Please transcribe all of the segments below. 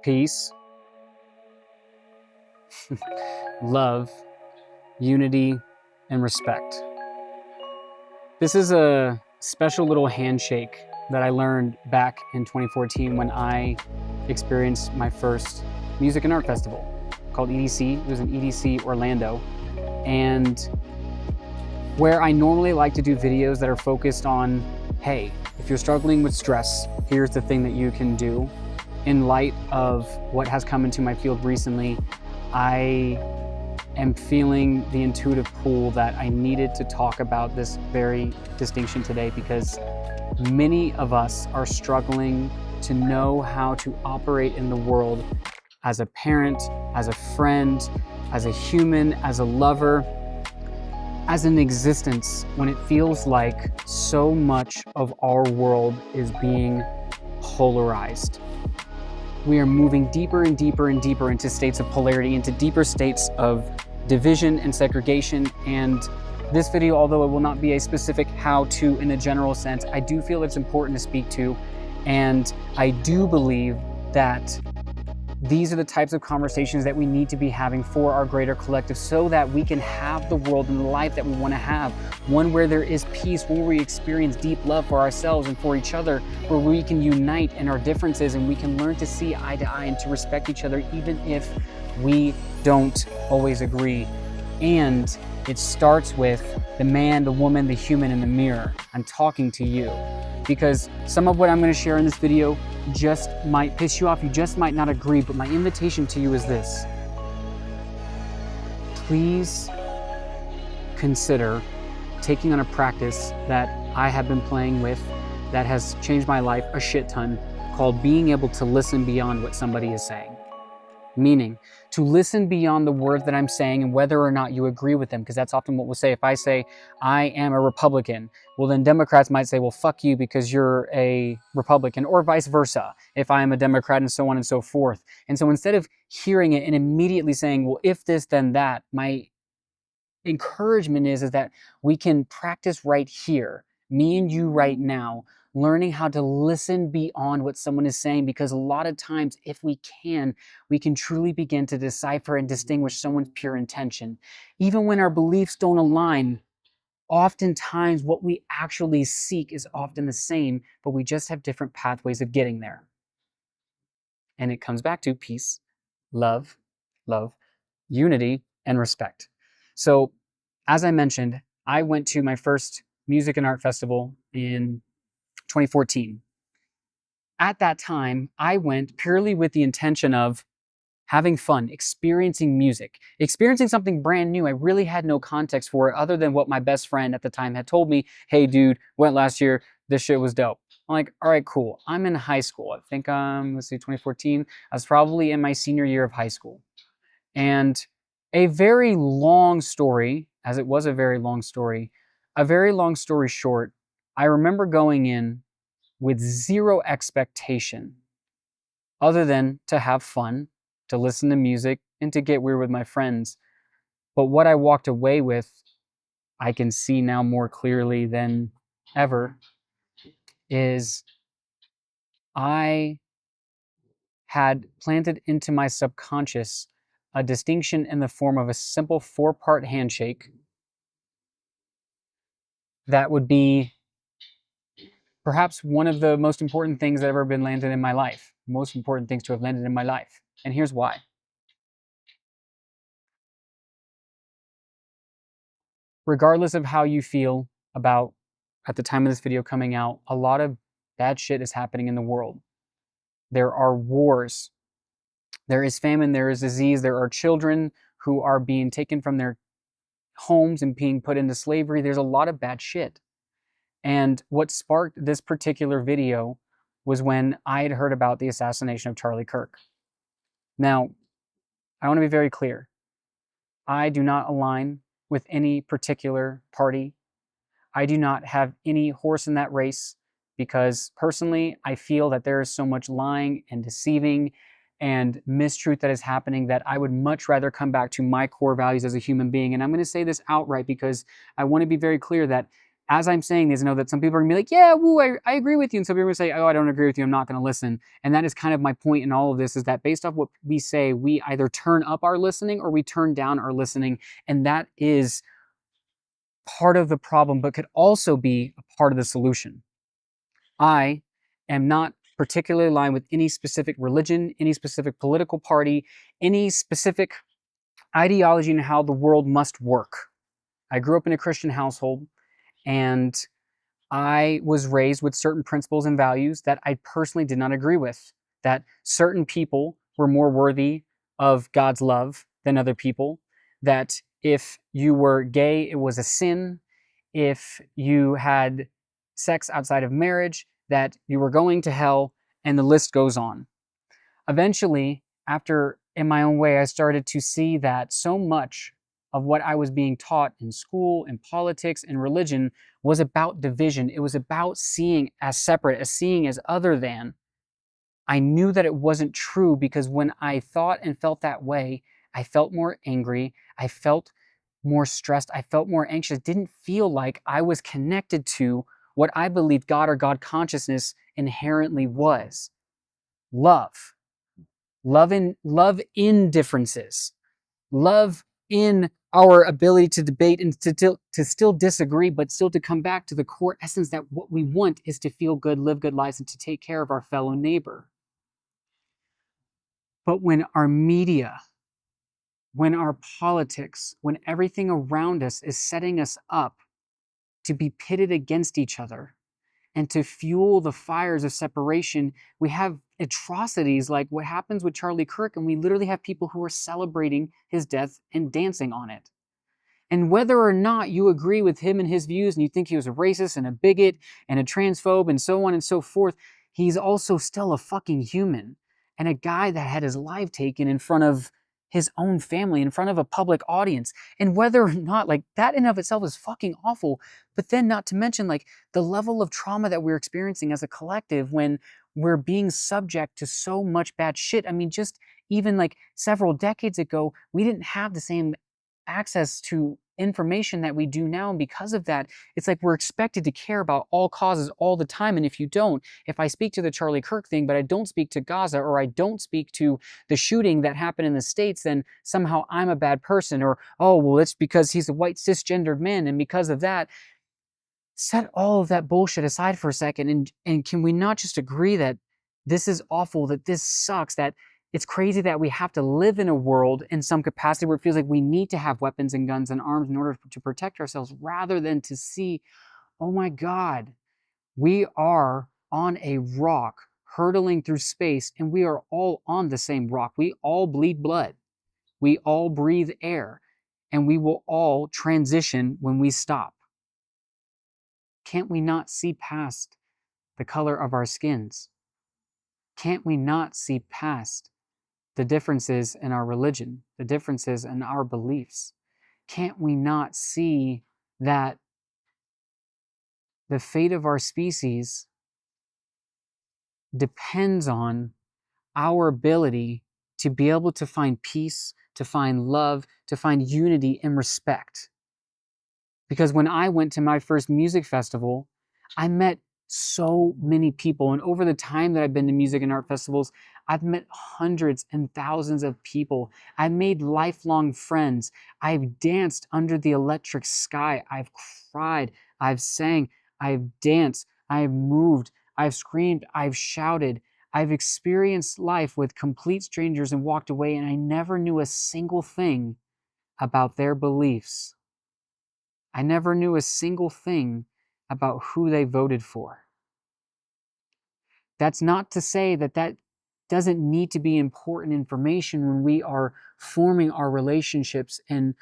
peace, love, unity, and respect. This is a special little handshake that I learned back in 2014 when I experienced my first music and art festival called EDC. It was in EDC Orlando. And where I normally like to do videos that are focused on, hey, if you're struggling with stress, here's the thing that you can do. In light of what has come into my field recently, I am feeling the intuitive pull that I needed to talk about this very distinction today, because many of us are struggling to know how to operate in the world as a parent, as a friend, as a human, as a lover, as an existence, when it feels like so much of our world is being polarized. We are moving deeper and deeper and deeper into states of polarity, into deeper states of division and segregation. And this video, although it will not be a specific how-to in a general sense, I do feel it's important to speak to. And I do believe that these are the types of conversations that we need to be having for our greater collective, so that we can have the world and the life that we want to have. One where there is peace, where we experience deep love for ourselves and for each other, where we can unite in our differences and we can learn to see eye to eye and to respect each other, even if we don't always agree. And it starts with the man, the woman, the human in the mirror. I'm talking to you, because some of what I'm going to share in this video just might piss you off. You just might not agree, but my invitation to you is this. Please consider taking on a practice that I have been playing with that has changed my life a shit ton, called being able to listen beyond what somebody is saying. Meaning, to listen beyond the words that I'm saying and whether or not you agree with them, because that's often what we'll say. If I say, I am a Republican, well then Democrats might say, well, fuck you because you're a Republican, or vice versa, if I am a Democrat, and so on and so forth. And so instead of hearing it and immediately saying, well, if this, then that, my encouragement is that we can practice right here, me and you right now, learning how to listen beyond what someone is saying, because a lot of times, if we can truly begin to decipher and distinguish someone's pure intention. Even when our beliefs don't align, oftentimes what we actually seek is often the same, but we just have different pathways of getting there. And it comes back to peace, love, unity, and respect. So, as I mentioned, I went to my first music and art festival in 2014. At that time, I went purely with the intention of having fun, experiencing music, experiencing something brand new. I really had no context for it other than what my best friend at the time had told me. Hey dude, went last year, this shit was dope. I'm like, all right, cool. I'm in high school. I think, let's see, 2014. I was probably in my senior year of high school. And a very long story, as it was a very long story short, I remember going in with zero expectation other than to have fun, to listen to music, and to get weird with my friends. But what I walked away with, I can see now more clearly than ever, is I had planted into my subconscious a distinction in the form of a simple 4-part handshake that would be perhaps one of the most important things that have ever been landed in my life. Most important things to have landed in my life. And here's why. Regardless of how you feel about, at the time of this video coming out, a lot of bad shit is happening in the world. There are wars. There is famine, there is disease, there are children who are being taken from their homes and being put into slavery. There's a lot of bad shit. And what sparked this particular video was when I had heard about the assassination of Charlie Kirk. Now, I want to be very clear. I do not align with any particular party. I do not have any horse in that race, because personally, I feel that there is so much lying and deceiving and mistruth that is happening that I would much rather come back to my core values as a human being. And I'm going to say this outright because I want to be very clear that as I'm saying this, I know that some people are gonna be like, yeah, woo, I agree with you. And some people are gonna say, oh, I don't agree with you. I'm not gonna listen. And that is kind of my point in all of this, is that based off what we say, we either turn up our listening or we turn down our listening. And that is part of the problem, but could also be a part of the solution. I am not particularly aligned with any specific religion, any specific political party, any specific ideology in how the world must work. I grew up in a Christian household, and I was raised with certain principles and values that I personally did not agree with. That certain people were more worthy of God's love than other people. That if you were gay, it was a sin. If you had sex outside of marriage, that you were going to hell, and the list goes on. Eventually, after in my own way, I started to see that so much of what I was being taught in school, in politics, and religion was about division. It was about seeing as separate, as seeing as other than. I knew that it wasn't true, because when I thought and felt that way, I felt more angry. I felt more stressed. I felt more anxious. Didn't feel like I was connected to what I believed God or God consciousness inherently was. Love. Love in differences. Love in our ability to debate and to still disagree, but still to come back to the core essence that what we want is to feel good, live good lives, and to take care of our fellow neighbor. But when our media, when our politics, when everything around us is setting us up to be pitted against each other and to fuel the fires of separation, we have atrocities like what happens with Charlie Kirk, and we literally have people who are celebrating his death and dancing on it. And whether or not you agree with him and his views and you think he was a racist and a bigot and a transphobe and so on and so forth, he's also still a fucking human, and a guy that had his life taken in front of his own family, in front of a public audience. And whether or not, like, that in of itself is fucking awful, but then not to mention like the level of trauma that we're experiencing as a collective when we're being subject to so much bad shit. I mean, just even like several decades ago, we didn't have the same access to information that we do now, and because of that, it's like we're expected to care about all causes all the time. And if you don't, if I speak to the Charlie Kirk thing but I don't speak to Gaza, or I don't speak to the shooting that happened in the States, then somehow I'm a bad person. Or, oh well, it's because he's a white cisgendered man, and because of that. Set all of that bullshit aside for a second, and can we not just agree that this is awful, that this sucks, that it's crazy that we have to live in a world in some capacity where it feels like we need to have weapons and guns and arms in order to protect ourselves, rather than to see, oh my God, we are on a rock hurtling through space, and we are all on the same rock. We all bleed blood. We all breathe air, and we will all transition when we stop. Can't we not see past the color of our skins? Can't we not see past the differences in our religion, the differences in our beliefs? Can't we not see that the fate of our species depends on our ability to be able to find peace, to find love, to find unity and respect? Because when I went to my first music festival, I met so many people. And over the time that I've been to music and art festivals, I've met hundreds and thousands of people. I've made lifelong friends. I've danced under the electric sky. I've cried. I've sang. I've danced. I've moved. I've screamed. I've shouted. I've experienced life with complete strangers and walked away, and I never knew a single thing about their beliefs. I never knew a single thing about who they voted for. That's not to say that that doesn't need to be important information when we are forming our relationships and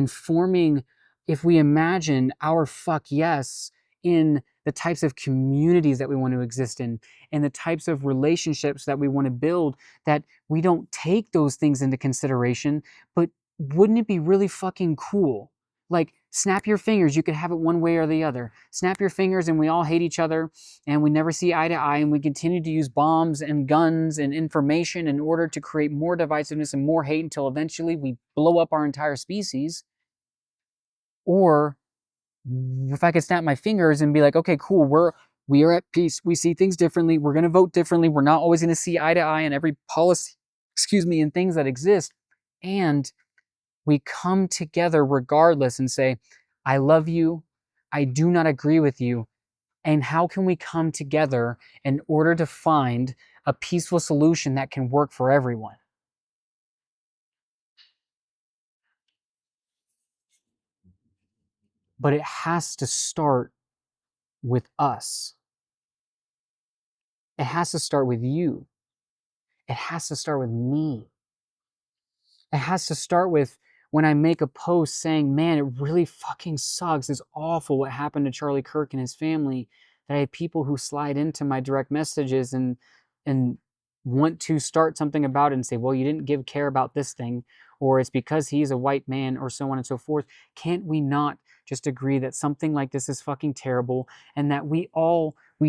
forming, if we imagine our fuck yes in the types of communities that we want to exist in and the types of relationships that we want to build, that we don't take those things into consideration. But wouldn't it be really fucking cool? Like, snap your fingers, you could have it one way or the other. Snap your fingers and we all hate each other and we never see eye to eye, and we continue to use bombs and guns and information in order to create more divisiveness and more hate until eventually we blow up our entire species. Or if I could snap my fingers and be like, okay, cool, we are at peace. We see things differently. We're going to vote differently. We're not always going to see eye to eye on every policy, and things that exist. And we come together regardless and say, I love you. I do not agree with you. And how can we come together in order to find a peaceful solution that can work for everyone? But it has to start with us. It has to start with you. It has to start with me. It has to start with when I make a post saying, man, it really fucking sucks. It's awful what happened to Charlie Kirk and his family. That I have people who slide into my direct messages and want to start something about it and say, well, you didn't give care about this thing, or it's because he's a white man, or so on and so forth. Can't we not just agree that something like this is fucking terrible, and that we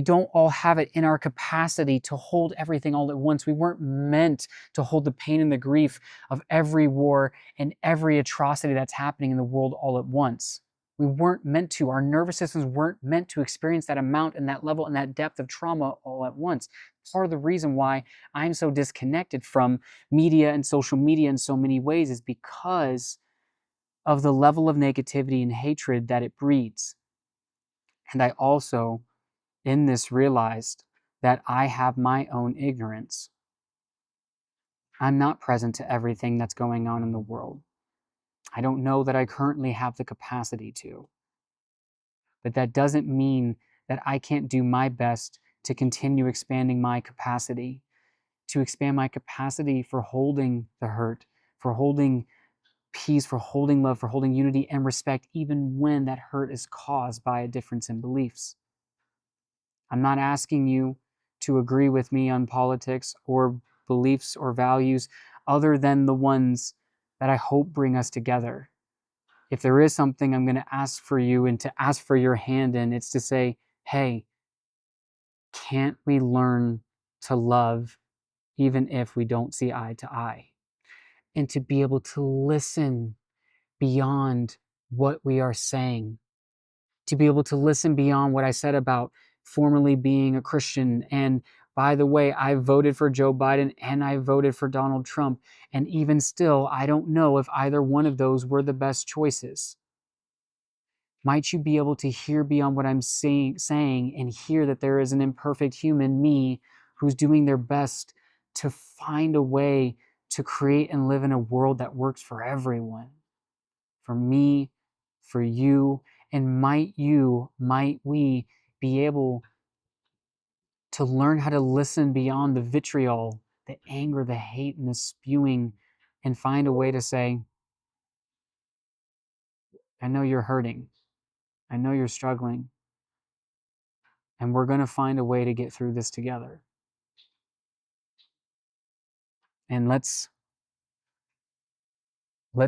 don't all have it in our capacity to hold everything all at once? We weren't meant to hold the pain and the grief of every war and every atrocity that's happening in the world all at once. We weren't meant to. Our nervous systems weren't meant to experience that amount and that level and that depth of trauma all at once. Part of the reason why I'm so disconnected from media and social media in so many ways is because of the level of negativity and hatred that it breeds. And I also, in this, realized that I have my own ignorance. I'm not present to everything that's going on in the world. I don't know that I currently have the capacity to. But that doesn't mean that I can't do my best to continue expanding my capacity, to expand my capacity for holding the hurt, for holding peace, for holding love, for holding unity and respect, even when that hurt is caused by a difference in beliefs. I'm not asking you to agree with me on politics or beliefs or values other than the ones that I hope bring us together. If there is something I'm going to ask for you and to ask for your hand in, it's to say, hey, can't we learn to love even if we don't see eye to eye? And to be able to listen beyond what we are saying, to be able to listen beyond what I said about formerly being a Christian. And by the way, I voted for Joe Biden and I voted for Donald Trump. And even still, I don't know if either one of those were the best choices. Might you be able to hear beyond what I'm saying and hear that there is an imperfect human, me, who's doing their best to find a way to create and live in a world that works for everyone, for me, for you, and might we be able to learn how to listen beyond the vitriol, the anger, the hate, and the spewing, and find a way to say, I know you're hurting. I know you're struggling. And we're going to find a way to get through this together. And let's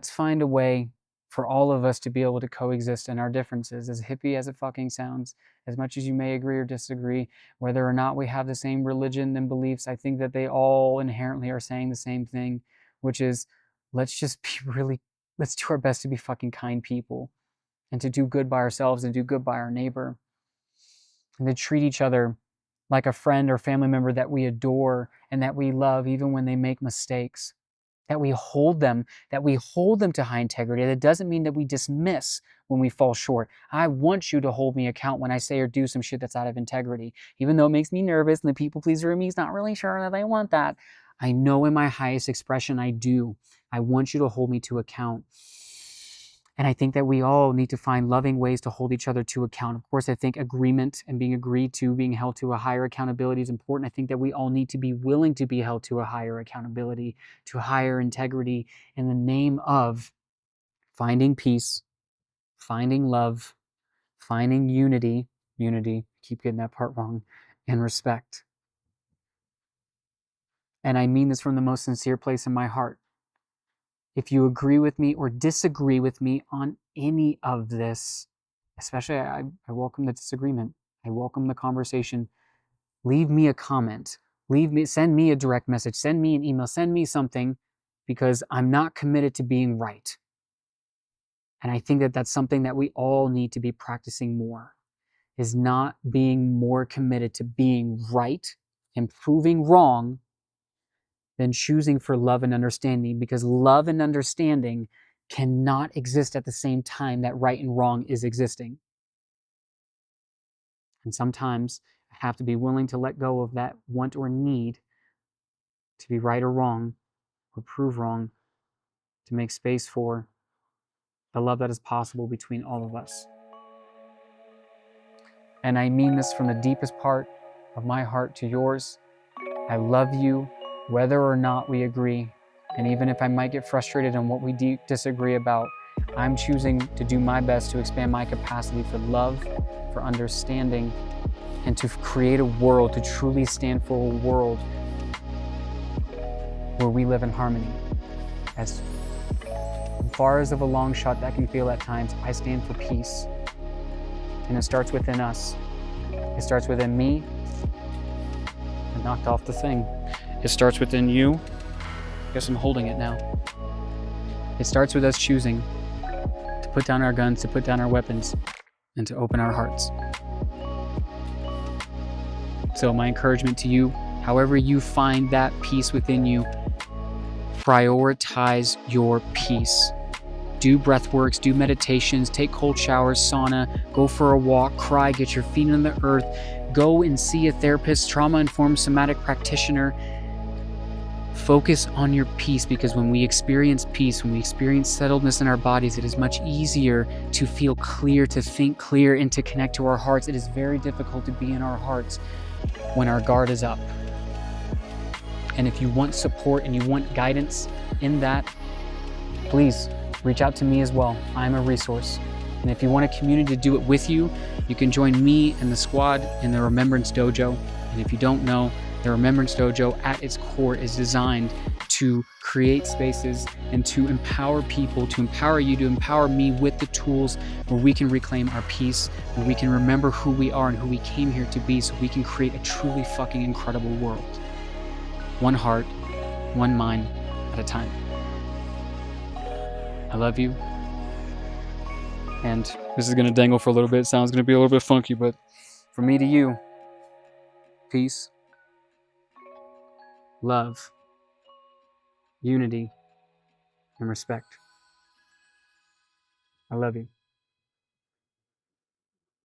find a way for all of us to be able to coexist in our differences, as hippie as it fucking sounds. As much as you may agree or disagree, whether or not we have the same religion and beliefs, I think that they all inherently are saying the same thing, which is let's do our best to be fucking kind people and to do good by ourselves and do good by our neighbor and to treat each other like a friend or family member that we adore and that we love even when they make mistakes. That we hold them to high integrity. That doesn't mean that we dismiss when we fall short. I want you to hold me account when I say or do some shit that's out of integrity. Even though it makes me nervous and the people pleaser in me is not really sure that they want that. I know in my highest expression I do. I want you to hold me to account. And I think that we all need to find loving ways to hold each other to account. Of course, I think agreement and being agreed to, being held to a higher accountability is important. I think that we all need to be willing to be held to a higher accountability, to higher integrity in the name of finding peace, finding love, finding unity, keep getting that part wrong, and respect. And I mean this from the most sincere place in my heart. If you agree with me or disagree with me on any of this, especially I welcome the disagreement. I welcome the conversation. Leave me a comment. Send me a direct message. Send me an email. Send me something, because I'm not committed to being right. And I think that that's something that we all need to be practicing more, is not being more committed to being right and proving wrong than choosing for love and understanding, because love and understanding cannot exist at the same time that right and wrong is existing. And sometimes I have to be willing to let go of that want or need to be right or wrong or prove wrong, to make space for the love that is possible between all of us. And I mean this from the deepest part of my heart to yours. I love you whether or not we agree. And even if I might get frustrated on what we disagree about, I'm choosing to do my best to expand my capacity for love, for understanding, and to create a world, to truly stand for a world where we live in harmony. As far as of a long shot that can feel at times, I stand for peace. And it starts within us. It starts within me. I knocked off the thing. It starts within you. I guess I'm holding it now. It starts with us choosing to put down our guns, to put down our weapons, and to open our hearts. So my encouragement to you, however you find that peace within you, prioritize your peace. Do breathworks, do meditations, take cold showers, sauna, go for a walk, cry, get your feet on the earth, go and see a therapist, trauma-informed somatic practitioner. Focus on your peace, because when we experience peace, when we experience settledness in our bodies, it is much easier to feel clear, to think clear, and to connect to our hearts. It is very difficult to be in our hearts when our guard is up. And if you want support and you want guidance in that, please reach out to me as well. I'm a resource. And if you want a community to do it with you, you can join me and the squad in the Remembrance Dojo. And if you don't know, the Remembrance Dojo at its core is designed to create spaces and to empower people, to empower you, to empower me with the tools where we can reclaim our peace, where we can remember who we are and who we came here to be, so we can create a truly fucking incredible world. One heart, one mind at a time. I love you. And this is going to dangle for a little bit. It sounds going to be a little bit funky, but from me to you, peace, love, unity, and respect. I love you.